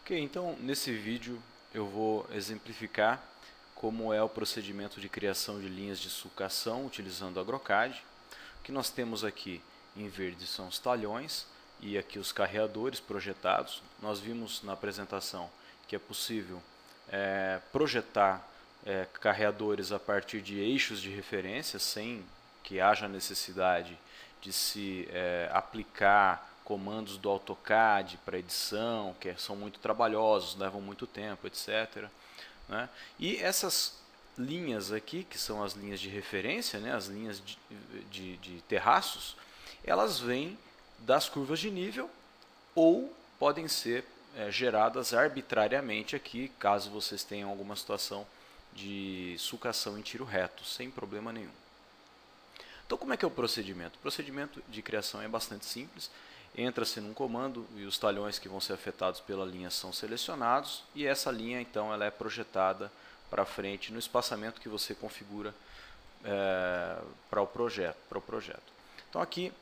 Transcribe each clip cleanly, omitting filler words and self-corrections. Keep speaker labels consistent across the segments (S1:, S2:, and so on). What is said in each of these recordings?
S1: Ok, então nesse vídeo eu vou exemplificar como é o procedimento de criação de linhas de sulcação utilizando o AgroCAD. O que nós temos aqui em verde são os talhões e aqui os carreadores projetados. Nós vimos na apresentação que é possível projetar carreadores a partir de eixos de referência sem que haja necessidade de se aplicar comandos do AutoCAD para edição, que são muito trabalhosos, levam muito tempo, etc. Né? E essas linhas aqui, que são as linhas de referência, né, as linhas de terraços, elas vêm das curvas de nível ou podem ser geradas arbitrariamente aqui, caso vocês tenham alguma situação de sulcação em tiro reto, sem problema nenhum. Então, como é que é o procedimento? O procedimento de criação é bastante simples. Entra-se num comando e os talhões que vão ser afetados pela linha são selecionados e essa linha, então, ela é projetada para frente no espaçamento que você configura para o projeto. Então, aqui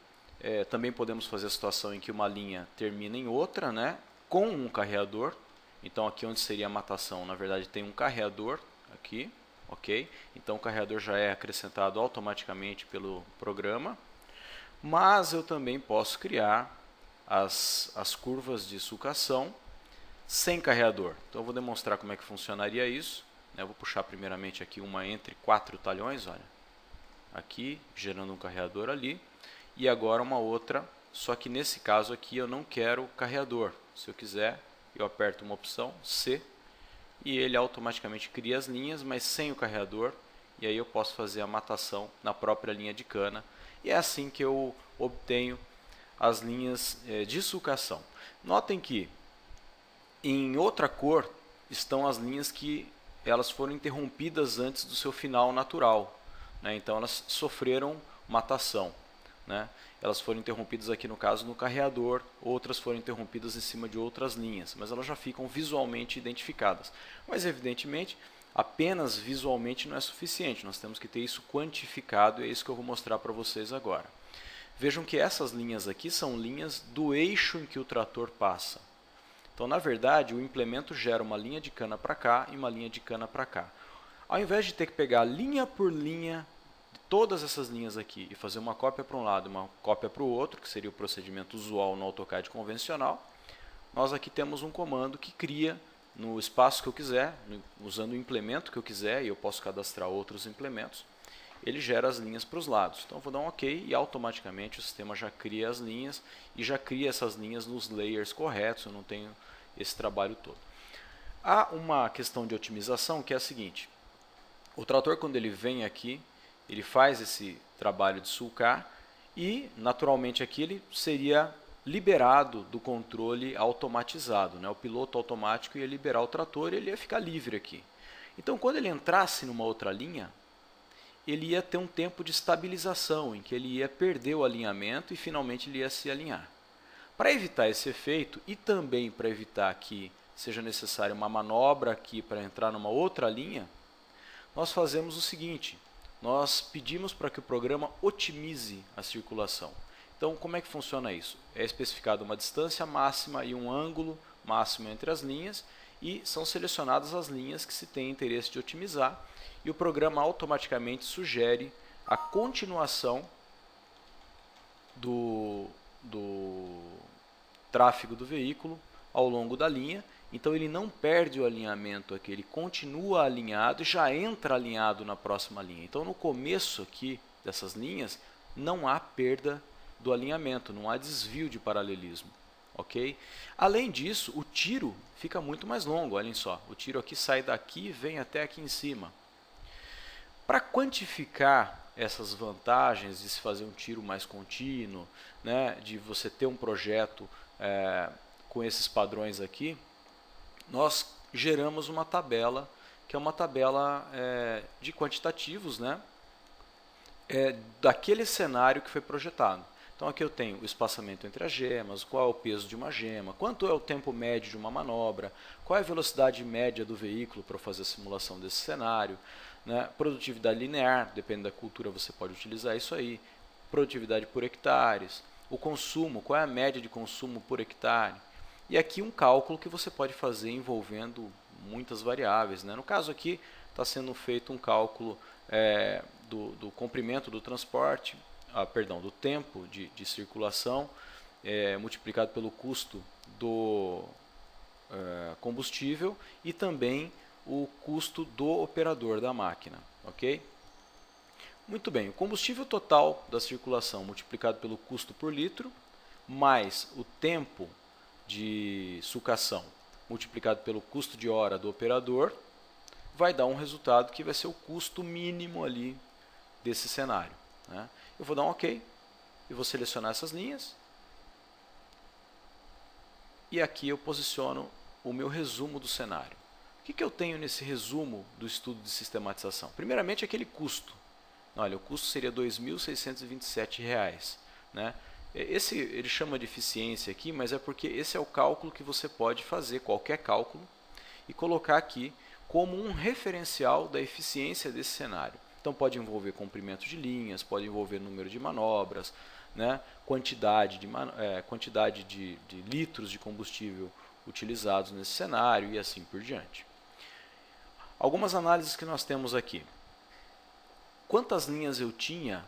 S1: também podemos fazer a situação em que uma linha termina em outra, né, com um carreador. Então, aqui onde seria a matação, na verdade, tem um carreador aqui. Ok? Então o carregador já é acrescentado automaticamente pelo programa, mas eu também posso criar as curvas de sulcação sem carregador. Então eu vou demonstrar como é que funcionaria isso. Eu vou puxar primeiramente aqui uma entre 4 talhões, olha, aqui gerando um carregador ali, e agora uma outra, só que nesse caso aqui eu não quero carregador. Se eu quiser, eu aperto uma opção C, e ele automaticamente cria as linhas, mas sem o carregador, e aí eu posso fazer a matação na própria linha de cana, e é assim que eu obtenho as linhas de sulcação. Notem que em outra cor estão as linhas que elas foram interrompidas antes do seu final natural, né? Então elas sofreram matação, né? Elas foram interrompidas aqui no caso no carreador, outras foram interrompidas em cima de outras linhas, mas elas já ficam visualmente identificadas. Mas evidentemente, apenas visualmente não é suficiente, nós temos que ter isso quantificado e é isso que eu vou mostrar para vocês agora. Vejam que essas linhas aqui são linhas do eixo em que o trator passa. Então, na verdade, o implemento gera uma linha de cana para cá e uma linha de cana para cá. Ao invés de ter que pegar linha por linha todas essas linhas aqui e fazer uma cópia para um lado e uma cópia para o outro, que seria o procedimento usual no AutoCAD convencional, nós aqui temos um comando que cria no espaço que eu quiser, usando o implemento que eu quiser, e eu posso cadastrar outros implementos, ele gera as linhas para os lados. Então eu vou dar um OK e automaticamente o sistema já cria as linhas e já cria essas linhas nos layers corretos, eu não tenho esse trabalho todo. Há uma questão de otimização que é a seguinte: o trator, quando ele vem aqui, ele faz esse trabalho de sulcar e, naturalmente, aqui ele seria liberado do controle automatizado, né? O piloto automático ia liberar o trator e ele ia ficar livre aqui. Então, quando ele entrasse numa outra linha, ele ia ter um tempo de estabilização, em que ele ia perder o alinhamento e, finalmente, ele ia se alinhar. Para evitar esse efeito e também para evitar que seja necessária uma manobra aqui para entrar numa outra linha, nós fazemos o seguinte: nós pedimos para que o programa otimize a circulação. Então, como é que funciona isso? É especificada uma distância máxima e um ângulo máximo entre as linhas e são selecionadas as linhas que se tem interesse de otimizar e o programa automaticamente sugere a continuação do tráfego do veículo ao longo da linha. Então ele não perde o alinhamento aqui, ele continua alinhado e já entra alinhado na próxima linha. Então no começo aqui dessas linhas não há perda do alinhamento, não há desvio de paralelismo. Ok? Além disso, o tiro fica muito mais longo, olhem só. O tiro aqui sai daqui e vem até aqui em cima. Para quantificar essas vantagens de se fazer um tiro mais contínuo, né, de você ter um projeto com esses padrões aqui, nós geramos uma tabela, que é uma tabela de quantitativos, né, daquele cenário que foi projetado. Então aqui eu tenho o espaçamento entre as gemas, qual é o peso de uma gema, quanto é o tempo médio de uma manobra, qual é a velocidade média do veículo para fazer a simulação desse cenário, né? Produtividade linear, depende da cultura você pode utilizar isso aí, produtividade por hectares, o consumo, qual é a média de consumo por hectare, E aqui um cálculo que você pode fazer envolvendo muitas variáveis, né? No caso aqui está sendo feito um cálculo do comprimento do transporte, perdão, do tempo de circulação multiplicado pelo custo do combustível e também o custo do operador da máquina, ok? Muito bem, o combustível total da circulação multiplicado pelo custo por litro, mais o tempo de sucação multiplicado pelo custo de hora do operador, vai dar um resultado que vai ser o custo mínimo ali desse cenário, né? Eu vou dar um OK e vou selecionar essas linhas. E aqui eu posiciono o meu resumo do cenário. O que eu tenho nesse resumo do estudo de sistematização? Primeiramente, aquele custo. Olha, o custo seria R$ 2.627, né? Ele chama de eficiência aqui, mas é porque esse é o cálculo que você pode fazer, qualquer cálculo, e colocar aqui como um referencial da eficiência desse cenário. Então pode envolver comprimento de linhas, pode envolver número de manobras, né? quantidade de litros de combustível utilizados nesse cenário e assim por diante. Algumas análises que nós temos aqui. Quantas linhas eu tinha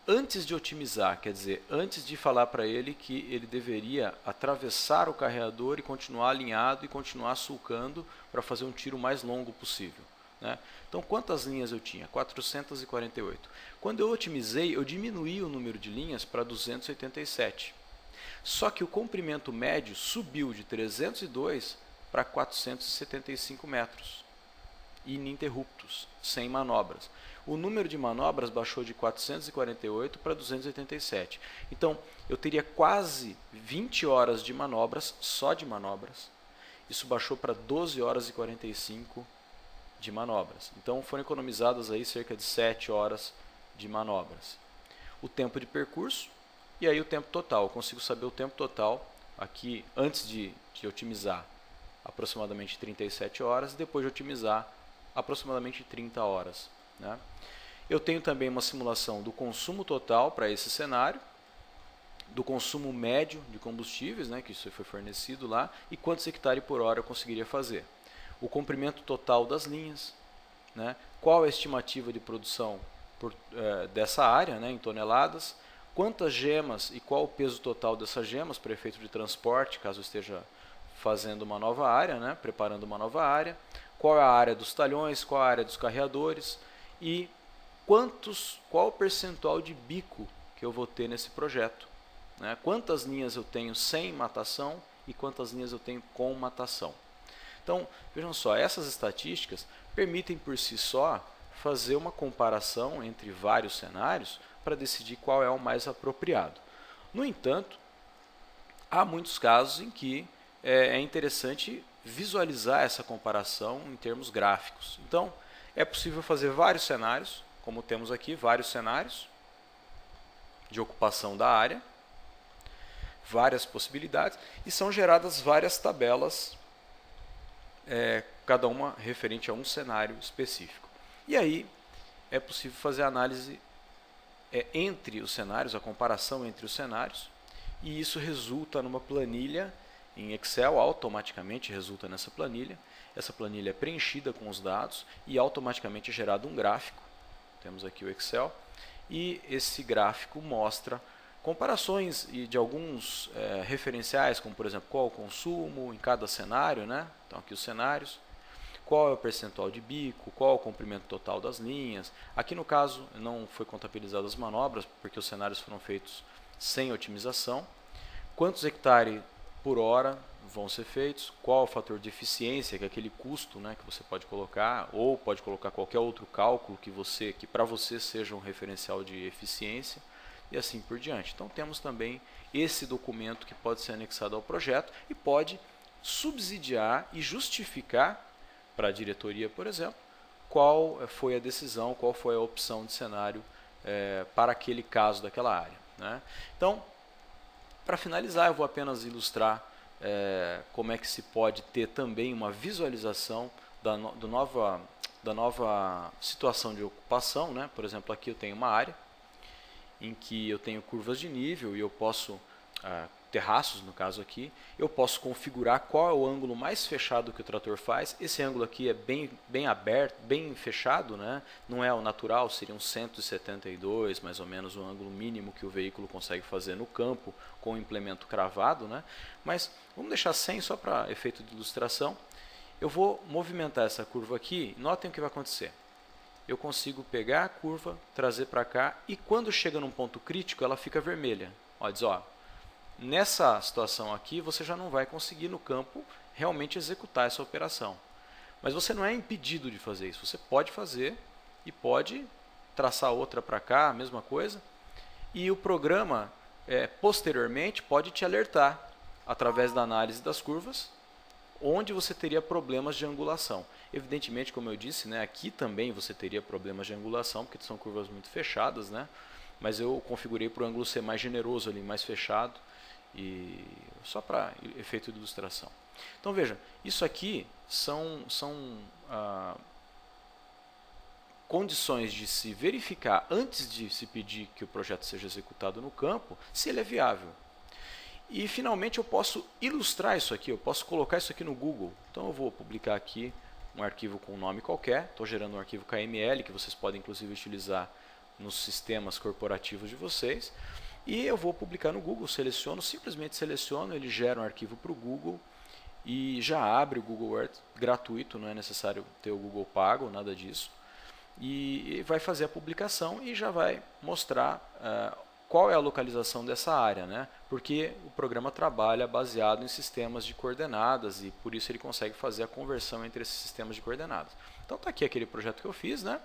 S1: antes de otimizar, quer dizer, antes de falar para ele que ele deveria atravessar o carreador e continuar alinhado e continuar sulcando para fazer um tiro mais longo possível, né? Então, quantas linhas eu tinha? 448. Quando eu otimizei, eu diminuí o número de linhas para 287. Só que o comprimento médio subiu de 302 para 475 metros, ininterruptos, sem manobras. O número de manobras baixou de 448 para 287. Então, eu teria quase 20 horas de manobras, só de manobras. Isso baixou para 12 horas e 45 de manobras. Então, foram economizadas aí cerca de 7 horas de manobras. O tempo de percurso e aí o tempo total. Eu consigo saber o tempo total aqui antes de otimizar aproximadamente 37 horas e depois de otimizar aproximadamente 30 horas. Né? Eu tenho também uma simulação do consumo total para esse cenário, do consumo médio de combustíveis, né, que isso foi fornecido lá, e quantos hectares por hora eu conseguiria fazer. O comprimento total das linhas, né, qual a estimativa de produção dessa área, né, em toneladas, quantas gemas e qual o peso total dessas gemas para efeito de transporte, caso eu esteja fazendo uma nova área, né, preparando uma nova área, qual é a área dos talhões, qual a área dos carreadores e qual o percentual de bico que eu vou ter nesse projeto, né? Quantas linhas eu tenho sem matação e quantas linhas eu tenho com matação. Então, vejam só, essas estatísticas permitem por si só fazer uma comparação entre vários cenários para decidir qual é o mais apropriado. No entanto, há muitos casos em que é interessante visualizar essa comparação em termos gráficos. Então, é possível fazer vários cenários, como temos aqui, vários cenários de ocupação da área, várias possibilidades, e são geradas várias tabelas, cada uma referente a um cenário específico. E aí é possível fazer a análise entre os cenários, a comparação entre os cenários, e isso resulta numa planilha em Excel, automaticamente resulta nessa planilha. Essa planilha é preenchida com os dados e automaticamente é gerado um gráfico. Temos aqui o Excel e esse gráfico mostra comparações de alguns referenciais, como por exemplo, qual o consumo em cada cenário, né? Então aqui os cenários, qual é o percentual de bico, qual é o comprimento total das linhas. Aqui no caso não foi contabilizado as manobras, porque os cenários foram feitos sem otimização. Quantos hectares por hora vão ser feitos, qual o fator de eficiência, que é aquele custo, né, que você pode colocar, ou pode colocar qualquer outro cálculo que para você seja um referencial de eficiência, e assim por diante. Então temos também esse documento que pode ser anexado ao projeto e pode subsidiar e justificar para a diretoria, por exemplo, qual foi a decisão, qual foi a opção de cenário para aquele caso daquela área, né? Então, para finalizar, eu vou apenas ilustrar como é que se pode ter também uma visualização da nova situação de ocupação, né? Por exemplo, aqui eu tenho uma área em que eu tenho curvas de nível e eu posso terraços, no caso aqui, eu posso configurar qual é o ângulo mais fechado que o trator faz. Esse ângulo aqui é bem aberto, bem fechado, né? Não é o natural, seria um 172, mais ou menos o ângulo mínimo que o veículo consegue fazer no campo com o implemento cravado, né? Mas vamos deixar 100 só para efeito de ilustração. Eu vou movimentar essa curva aqui, notem o que vai acontecer. Eu consigo pegar a curva, trazer para cá e quando chega num ponto crítico ela fica vermelha. Ó, diz, ó, nessa situação aqui, você já não vai conseguir no campo realmente executar essa operação. Mas você não é impedido de fazer isso. Você pode fazer e pode traçar outra para cá, a mesma coisa. E o programa, posteriormente, pode te alertar, através da análise das curvas, onde você teria problemas de angulação. Evidentemente, como eu disse, né, aqui também você teria problemas de angulação, porque são curvas muito fechadas, né? Mas eu configurei para o ângulo ser mais generoso ali, mais fechado. E só para efeito de ilustração. Então veja, isso aqui são condições de se verificar antes de se pedir que o projeto seja executado no campo, se ele é viável. E finalmente eu posso ilustrar isso aqui, eu posso colocar isso aqui no Google. Então eu vou publicar aqui um arquivo com um nome qualquer, estou gerando um arquivo KML que vocês podem inclusive utilizar nos sistemas corporativos de vocês. E eu vou publicar no Google, simplesmente seleciono, ele gera um arquivo para o Google e já abre o Google Earth gratuito, não é necessário ter o Google pago, nada disso. E vai fazer a publicação e já vai mostrar qual é a localização dessa área, né? Porque o programa trabalha baseado em sistemas de coordenadas e por isso ele consegue fazer a conversão entre esses sistemas de coordenadas. Então está aqui aquele projeto que eu fiz, né?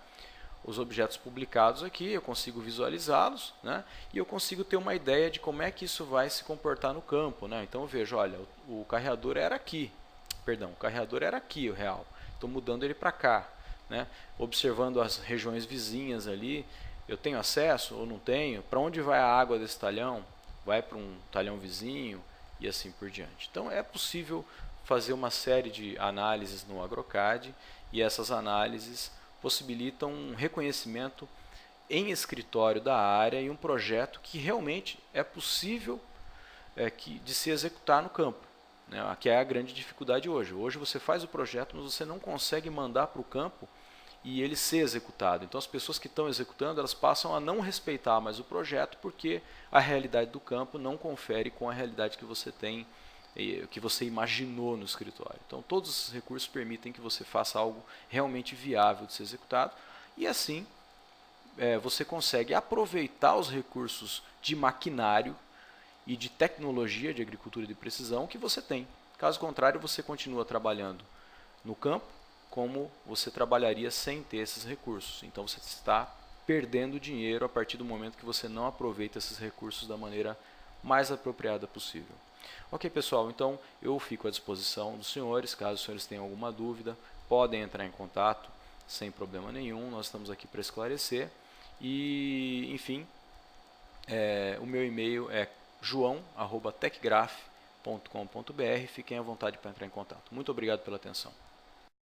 S1: Os objetos publicados aqui, eu consigo visualizá-los, né? E eu consigo ter uma ideia de como é que isso vai se comportar no campo, né? Então eu vejo, olha, o carreador era aqui, perdão, o carreador era aqui, o real. Estou mudando ele para cá, né? Observando as regiões vizinhas ali, eu tenho acesso ou não tenho? Para onde vai a água desse talhão? Vai para um talhão vizinho e assim por diante. Então é possível fazer uma série de análises no AgroCAD e essas análises possibilitam um reconhecimento em escritório da área e um projeto que realmente é possível de se executar no campo, né? Que é a grande dificuldade hoje. Hoje você faz o projeto, mas você não consegue mandar para o campo e ele ser executado. Então as pessoas que estão executando, elas passam a não respeitar mais o projeto porque a realidade do campo não confere com a realidade que você tem, que você imaginou no escritório. Então todos esses recursos permitem que você faça algo realmente viável de ser executado e assim você consegue aproveitar os recursos de maquinário e de tecnologia de agricultura de precisão que você tem. Caso contrário, você continua trabalhando no campo como você trabalharia sem ter esses recursos. Então você está perdendo dinheiro a partir do momento que você não aproveita esses recursos da maneira mais apropriada possível. Ok, pessoal, então eu fico à disposição dos senhores, caso os senhores tenham alguma dúvida, podem entrar em contato sem problema nenhum, nós estamos aqui para esclarecer. E, enfim, o meu e-mail é joão@techgraph.com.br, fiquem à vontade para entrar em contato. Muito obrigado pela atenção.